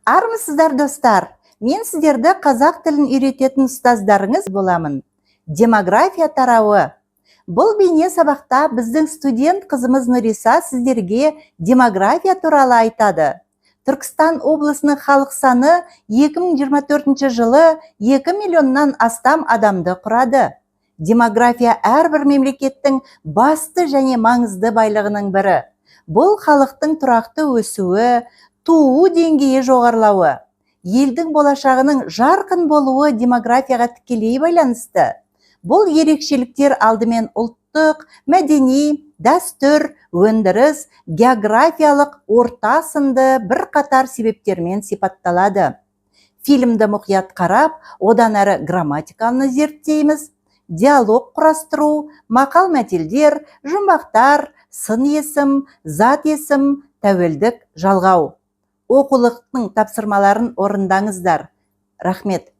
Армысыздар достар, мен сіздерді қазақ тілін үйрететін ұстаздарыңыз боламын. Демография тарауы. Бұл бейне сабақта біздің студент қызымыз Нұриса сіздерге демография туралы айтады. Түркістан облысының халық саны 2024 жылы 2 миллионнан астам адамды құрады. Демография әрбір мемлекеттің басты және маңызды байлығының бірі. Бұл халықтың тұрақты өсуі, туу деңгейі жоғарылауы. Елдің болашағының жарқын болуы демографияға тікелей байланысты. Бұл ерекшеліктер алдымен ұлттық, мәдени, дәстүр, өндіріс, географиялық орта сынды бірқатар себептермен сипатталады. Фильмді мұқият қарап, одан әрі грамматиканы зерттейміз. Диалог құрастыру, мақал-мәтелдер, жұмбақтар, сын есім, зат есім, тәуелдік жалғау. Оқулықтың тапсырмаларын орындаңыздар. Рахмет.